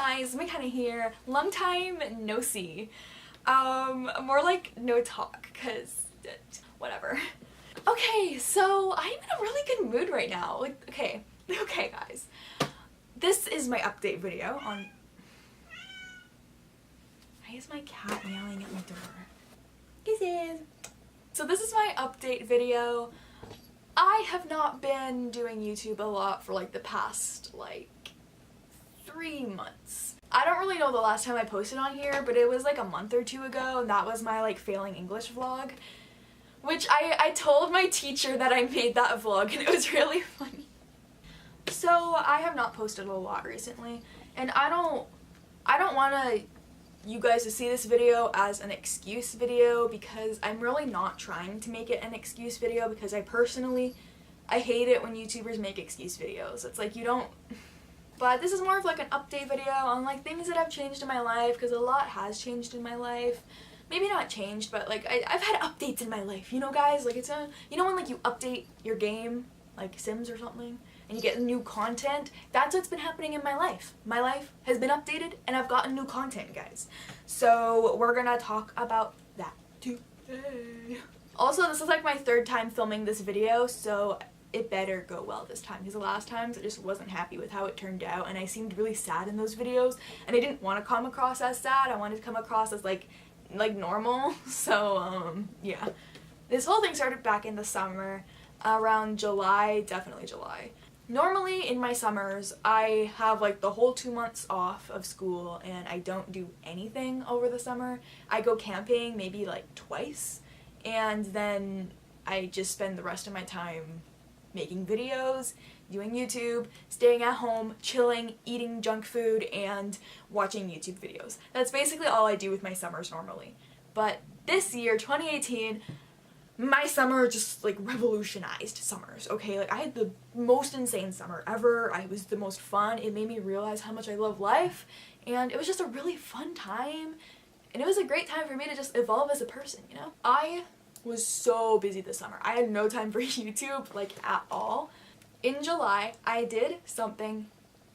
guys, Mckenna here. Long time no see. More like no talk, cause whatever. Okay, so I'm in a really good mood right now. Like, okay guys. This is my update video on... Why is my cat yelling at my door? So this is my update video. I have not been doing YouTube a lot for like the past like 3 months. I don't really know the last time I posted on here, but it was like a month or 2 ago, and that was my like failing English vlog, which I told my teacher that I made that vlog, and it was really funny. So I have not posted a lot recently, and I don't want you guys to see this video as an excuse video, because I'm really not trying to make it an excuse video, because I hate it when YouTubers make excuse videos. It's like you don't... But this is more of like an update video on like things that have changed in my life, because a lot has changed in my life. Maybe not changed, but like I've had updates in my life, you know guys? Like it's a, you know when like you update your game, like Sims or something, and you get new content? That's what's been happening in my life. My life has been updated and I've gotten new content, guys. So we're gonna talk about that today. Also, this is like my 3rd time filming this video, so it better go well this time, because the last times I just wasn't happy with how it turned out, and I seemed really sad in those videos, and I didn't want to come across as sad. I wanted to come across as like normal. So yeah, this whole thing started back in the summer, around July, definitely July. Normally in my summers I have like the whole 2 months off of school and I don't do anything over the summer. I go camping maybe like twice, and then I just spend the rest of my time making videos, doing YouTube, staying at home, chilling, eating junk food, and watching YouTube videos. That's basically all I do with my summers normally. But this year, 2018, my summer just like revolutionized summers, okay? Like I had the most insane summer ever. I was the most fun. It made me realize how much I love life, and it was just a really fun time, and it was a great time for me to just evolve as a person, you know? I was so busy this summer. I had no time for YouTube, like at all. In July, I did something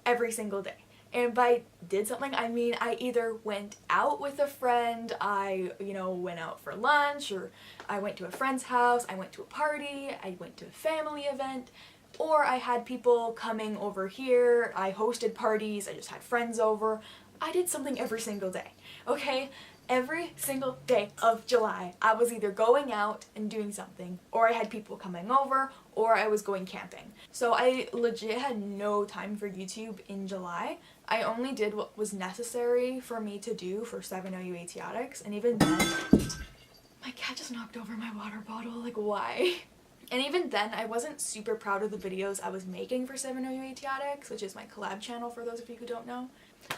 every single day. And by did something, I mean I either went out with a friend, I, went out for lunch, or I went to a friend's house, I went to a party, I went to a family event, or I had people coming over here, I hosted parties, I just had friends over. I did something every single day, okay? Every single day of July, I was either going out and doing something, or I had people coming over, or I was going camping. So I legit had no time for YouTube in July. I only did what was necessary for me to do for 7OU Asiatics, and even then, my cat just knocked over my water bottle, like why? And even then, I wasn't super proud of the videos I was making for 7OU Asiatics, which is my collab channel for those of you who don't know.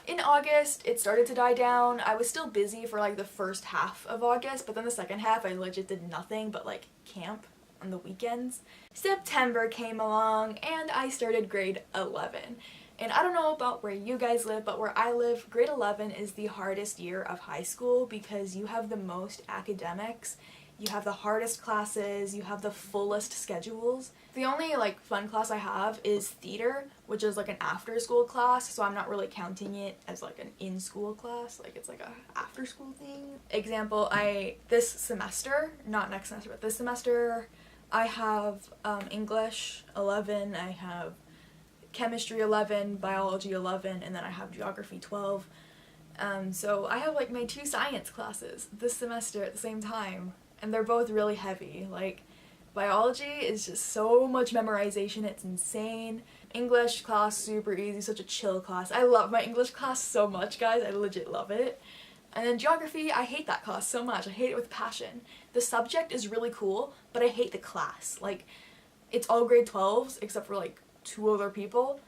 In August, it started to die down. I was still busy for like the first half of August, but then the second half I legit did nothing but like camp on the weekends. September came along and I started grade 11. And I don't know about where you guys live, but where I live, grade 11 is the hardest year of high school because you have the most academics, you have the hardest classes, you have the fullest schedules. The only like fun class I have is theater, which is like an after school class, so I'm not really counting it as like an in-school class, like it's like a after school thing. Example, this semester, not next semester, but this semester, I have English 11, I have chemistry 11, biology 11, and then I have geography 12. So I have like my 2 science classes this semester at the same time, and they're both really heavy. Like biology is just so much memorization, it's insane. English class, super easy, such a chill class. I love my English class so much, guys, I legit love it. And then geography, I hate that class so much, I hate it with passion. The subject is really cool, but I hate the class. Like, it's all grade 12s, except for like 2 other people.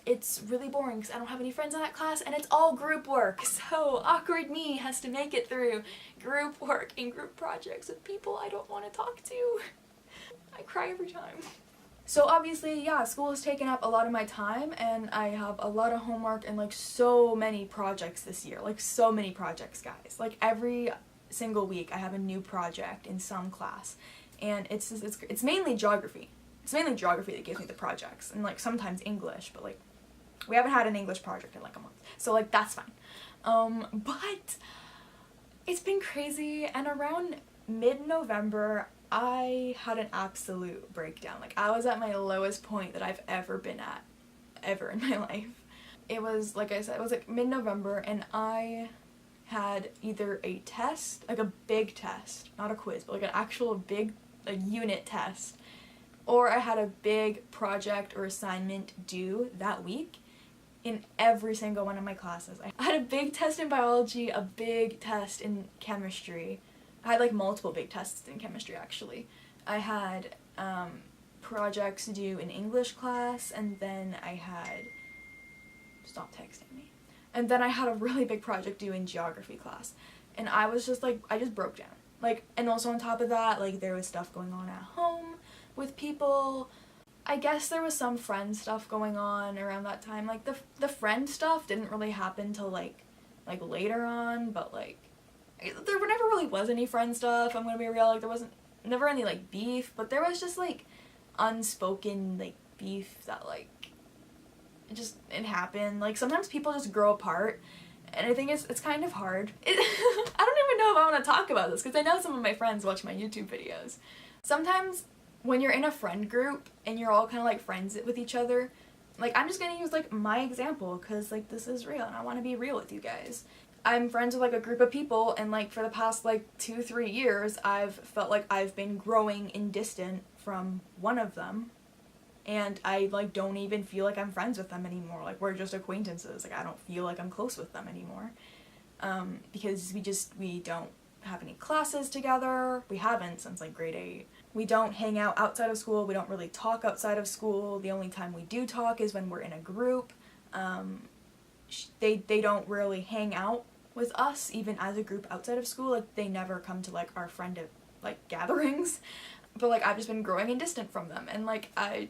It's really boring because I don't have any friends in that class, and it's all group work, so awkward me has to make it through group work and group projects with people I don't want to talk to. I cry every time. So obviously, yeah, school has taken up a lot of my time, and I have a lot of homework and like so many projects this year, like so many projects, guys. Like every single week I have a new project in some class, and it's mainly geography. It's mainly geography that gives me the projects, and like sometimes English, but like We haven't had an English project in like a month, so like that's fine. But it's been crazy, and around mid-November I had an absolute breakdown. Like I was at my lowest point that I've ever been at ever in my life. It was, like I said, it was like mid-November, and I had either a test, like a big test, not a quiz, but like an actual big unit test, or I had a big project or assignment due that week in every single one of my classes. I had a big test in biology, a big test in chemistry. I had like multiple big tests in chemistry actually. I had projects due in English class, and then I had, stop texting me, and then I had a really big project due in geography class, and I was just like, I just broke down. Like, and also on top of that, like there was stuff going on at home with people. I guess there was some friend stuff going on around that time. Like the friend stuff didn't really happen till like later on, but like there never really was any friend stuff, I'm gonna be real. Like there wasn't never any like beef, but there was just like unspoken like beef that like it happened. Like sometimes people just grow apart, and I think it's kind of hard. I don't even know if I want to talk about this because I know some of my friends watch my YouTube videos. Sometimes when you're in a friend group and you're all kind of like friends with each other, like I'm just gonna use like my example because like this is real and I want to be real with you guys. I'm friends with like a group of people, and like for the past like 2-3 years I've felt like I've been growing in distant from one of them, and I like don't even feel like I'm friends with them anymore. Like we're just acquaintances. Like I don't feel like I'm close with them anymore, because we don't have any classes together. We haven't since like grade 8. We don't hang out outside of school. We don't really talk outside of school. The only time we do talk is when we're in a group. They don't really hang out with us even as a group outside of school. Like they never come to like our friend like gatherings. But like I've just been growing and distant from them, and like I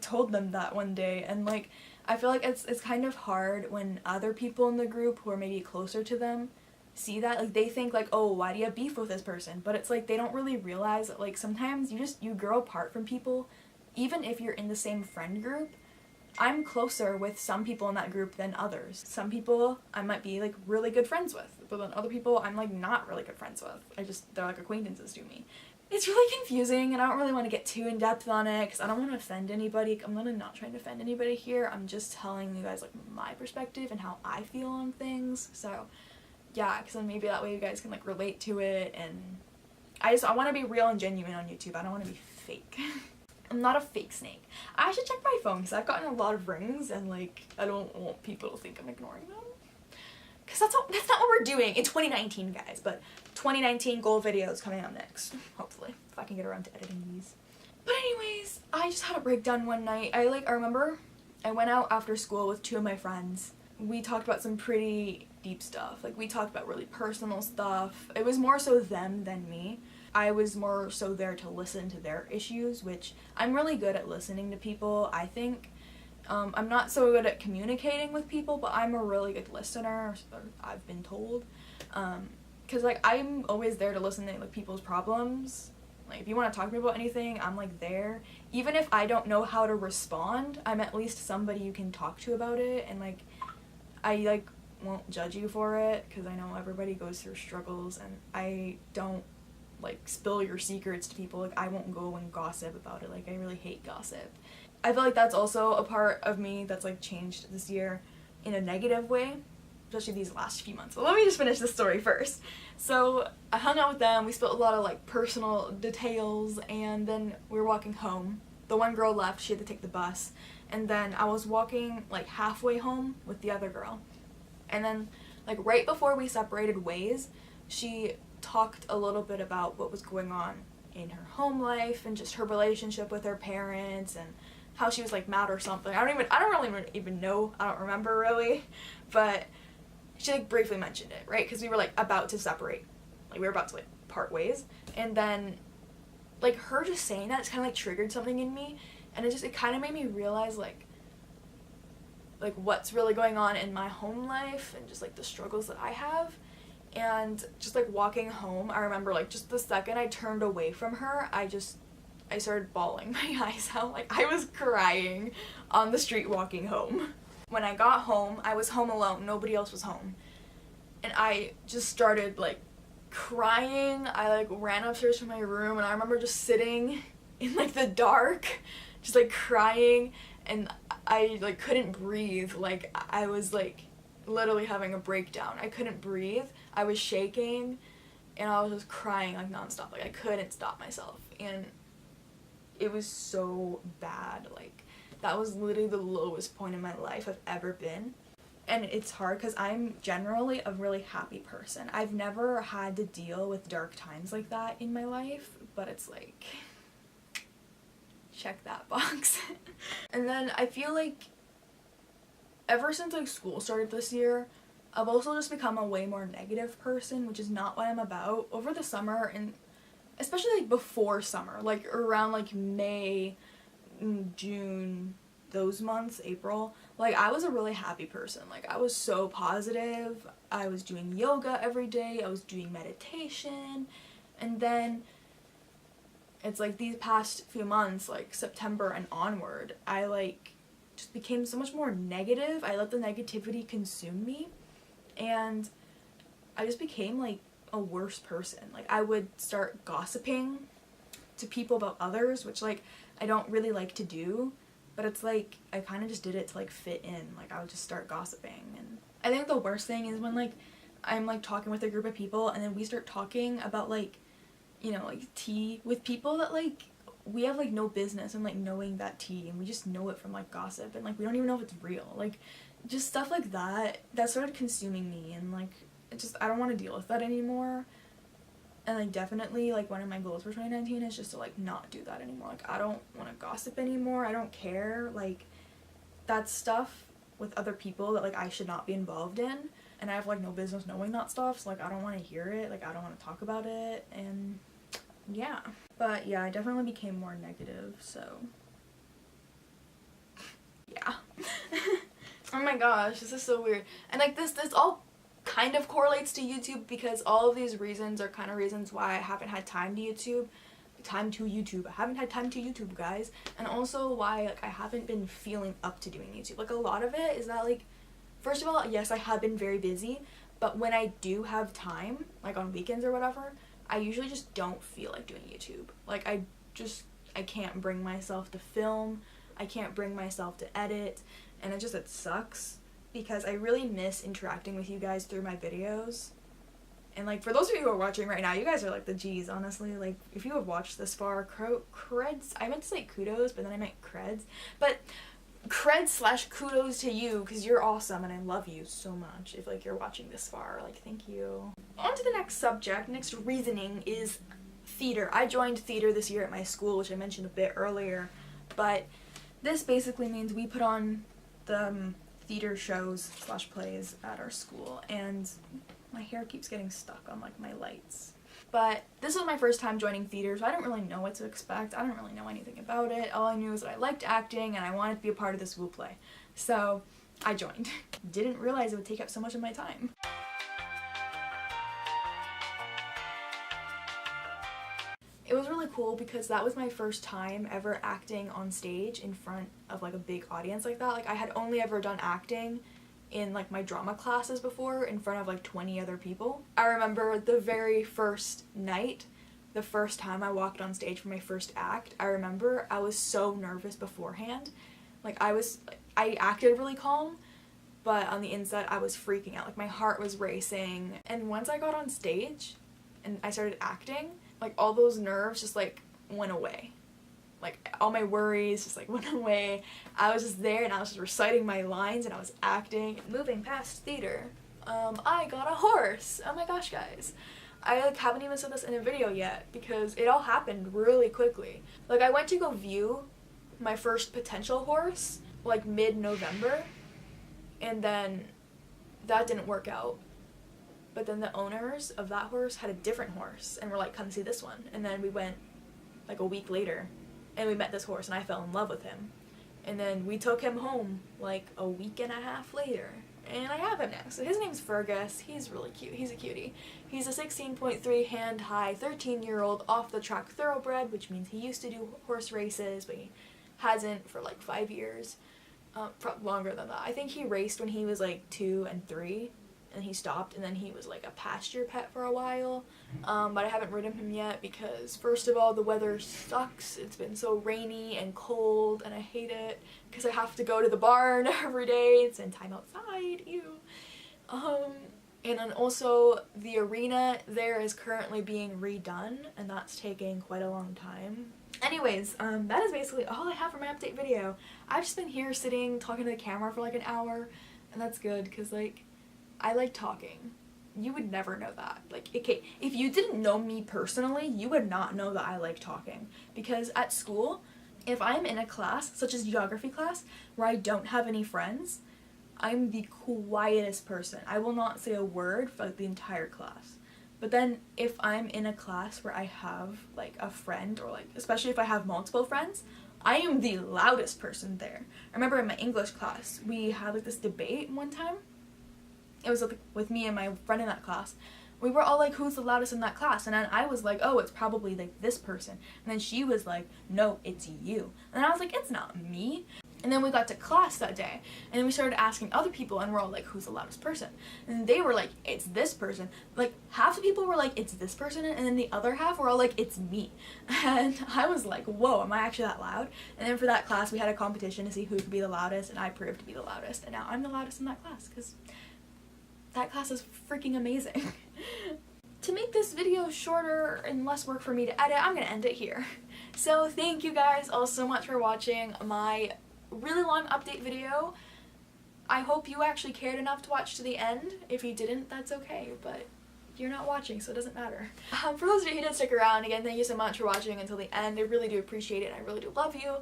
told them that one day, and like I feel like it's kind of hard when other people in the group who are maybe closer to them see that. Like they think like, oh, why do you have beef with this person? But it's like they don't really realize that like sometimes you grow apart from people even if you're in the same friend group. I'm closer with some people in that group than others. Some people I might be like really good friends with, but then other people I'm like not really good friends with. They're like acquaintances to me. It's really confusing, and I don't really want to get too in depth on it because I don't want to offend anybody. I'm really not trying to offend anybody here. I'm just telling you guys like my perspective and how I feel on things. So yeah, because then maybe that way you guys can like relate to it, and I want to be real and genuine on YouTube. I don't want to be fake. I'm not a fake snake. I should check my phone because I've gotten a lot of rings, and like I don't want people to think I'm ignoring them. Because that's not what we're doing in 2019, guys. But 2019 goal videos coming out next, hopefully, if I can get around to editing these. But anyways, I just had a breakdown one night. I remember I went out after school with 2 of my friends. We talked about some pretty deep stuff. Like we talked about really personal stuff. It was more so them than me. I was more so there to listen to their issues, which I'm really good at listening to people, I think. I'm not so good at communicating with people, but I'm a really good listener, or I've been told. Because like I'm always there to listen to like people's problems. Like if you want to talk to me about anything, I'm like there. Even if I don't know how to respond, I'm at least somebody you can talk to about it, and like I like won't judge you for it because I know everybody goes through struggles, and I don't like spill your secrets to people. Like I won't go and gossip about it. Like I really hate gossip. I feel like that's also a part of me that's like changed this year in a negative way, especially these last few months. But let me just finish the story first. So I hung out with them, we spilled a lot of like personal details, and then we were walking home. The one girl left, she had to take the bus, and then I was walking like halfway home with the other girl. And then like right before we separated ways, she talked a little bit about what was going on in her home life and just her relationship with her parents, and how she was like mad or something. I don't really even know. I don't remember really, but she like briefly mentioned it, right? Because we were like about to separate, like we were about to like part ways, and then like her just saying that, it's kind of like triggered something in me, and it kind of made me realize like what's really going on in my home life and just like the struggles that I have. And just like walking home, I remember like just the second I turned away from her, I started bawling my eyes out. Like I was crying on the street walking home. When I got home, I was home alone, nobody else was home. And I just started like crying. I like ran upstairs from my room, and I remember just sitting in like the dark, just like crying, and I like couldn't breathe. Like I was like literally having a breakdown. I couldn't breathe. I was shaking, and I was just crying like nonstop. Like I couldn't stop myself, and it was so bad. Like that was literally the lowest point in my life I've ever been. And it's hard because I'm generally a really happy person. I've never had to deal with dark times like that in my life, but it's like, check that box. And then I feel like ever since like school started this year, I've also just become a way more negative person, which is not what I'm about. Over the summer, and especially like before summer, like around like May, June, those months, April, like I was a really happy person. Like I was so positive. I was doing yoga every day. I was doing meditation. And then it's like these past few months, like September and onward, I like just became so much more negative. I let the negativity consume me, and I just became like a worse person. Like I would start gossiping to people about others, which like I don't really like to do, but it's like I kind of just did it to like fit in. Like I would just start gossiping. And I think the worst thing is when like I'm like talking with a group of people, and then we start talking about like, you know, like tea with people that like we have like no business in like knowing that tea, and we just know it from like gossip, and like we don't even know if it's real. Like just stuff like that started consuming me, and like it just, I don't want to deal with that anymore. And like definitely like one of my goals for 2019 is just to like not do that anymore. Like I don't want to gossip anymore. I don't care. Like that's stuff with other people that like I should not be involved in, and I have like no business knowing that stuff, so like I don't want to hear it. Like I don't want to talk about it. And yeah, but yeah, I definitely became more negative, so yeah. Oh my gosh, this is so weird. And like this all kind of correlates to YouTube, because all of these reasons are kind of reasons why I haven't had time to YouTube. I haven't had time to YouTube, guys. And also why like I haven't been feeling up to doing YouTube. Like a lot of it is that like, first of all, yes, I have been very busy, but when I do have time, like on weekends or whatever, I usually just don't feel like doing YouTube. Like I can't bring myself to film. I can't bring myself to edit, and it sucks, because I really miss interacting with you guys through my videos. And like for those of you who are watching right now, you guys are like the G's, honestly. Like if you have watched this far, creds, I meant to say kudos, but then I meant creds. But creds / kudos to you, because you're awesome and I love you so much. If like you're watching this far, like thank you. On to the next subject, next reasoning is theater. I joined theater this year at my school, which I mentioned a bit earlier, but this basically means we put on the theater shows / plays at our school, and my hair keeps getting stuck on like my lights. But this was my first time joining theater, so I didn't really know what to expect. I didn't really know anything about it. All I knew is that I liked acting and I wanted to be a part of this school play. So I joined. Didn't realize it would take up so much of my time. It was really cool because that was my first time ever acting on stage in front of like a big audience like that. Like I had only ever done acting in like my drama classes before in front of like 20 other people. I remember the very first night, the first time I walked on stage for my first act, I remember I was so nervous beforehand. Like I acted really calm, but on the inside I was freaking out. Like my heart was racing. And once I got on stage and I started acting, like all those nerves just like went away. Like all my worries just like went away. I was just there and I was just reciting my lines and I was acting. Moving past theater, I got a horse. Oh my gosh, guys. I like haven't even said this in a video yet because it all happened really quickly. Like I went to go view my first potential horse like mid-November, and then that didn't work out. But then the owners of that horse had a different horse and were like, come see this one. And then we went like a week later and we met this horse and I fell in love with him. And then we took him home like a week and a half later. And I have him now. So his name's Fergus. He's really cute. He's a cutie. He's a 16.3 hand-high, 13-year-old off-the-track thoroughbred, which means he used to do horse races, but he hasn't for like 5 years. Longer than that. I think he raced when he was like 2 and 3, and he stopped, and then he was like a pasture pet for a while. But I haven't ridden him yet because, first of all, the weather sucks. It's been so rainy and cold, and I hate it because I have to go to the barn every day and spend time outside. Ew. And then also the arena there is currently being redone, and that's taking quite a long time. Anyways, that is basically all I have for my update video. I've just been here sitting talking to the camera for like an hour, and that's good because like I like talking. You would never know that. Like, okay, if you didn't know me personally, you would not know that I like talking, because at school, if I'm in a class such as geography class where I don't have any friends, I'm the quietest person. I will not say a word for like the entire class. But then if I'm in a class where I have like a friend, or like especially if I have multiple friends, I am the loudest person there. I remember in my English class we had like this debate one time. It was with me and my friend in that class. We were all like, who's the loudest in that class? And then I was like, oh, it's probably like this person. And then she was like, no, it's you. And I was like, it's not me. And then we got to class that day, and then we started asking other people, and we're all like, who's the loudest person? And they were like, it's this person. Like, half the people were like, it's this person, and then the other half were all like, it's me. And I was like, whoa, am I actually that loud? And then for that class, we had a competition to see who could be the loudest, and I proved to be the loudest, and now I'm the loudest in that class, because that class is freaking amazing. To make this video shorter and less work for me to edit, I'm gonna end it here. So thank you guys all so much for watching my really long update video. I hope you actually cared enough to watch to the end. If you didn't, that's okay, but you're not watching, so it doesn't matter. For those of you who did stick around, again, thank you so much for watching until the end. I really do appreciate it, and I really do love you.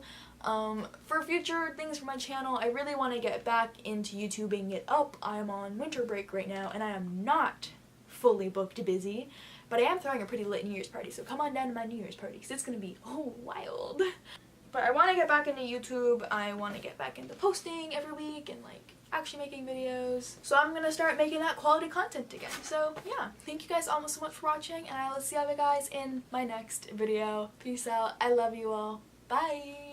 For future things for my channel, I really want to get back into YouTubing it up. I'm on winter break right now, and I am not fully booked busy, but I am throwing a pretty lit New Year's party, so come on down to my New Year's party, because it's gonna be wild. But I want to get back into YouTube. I want to get back into posting every week and like actually making videos. So I'm gonna start making that quality content again. So yeah, thank you guys all so much for watching, and I will see you guys in my next video. Peace out. I love you all. Bye.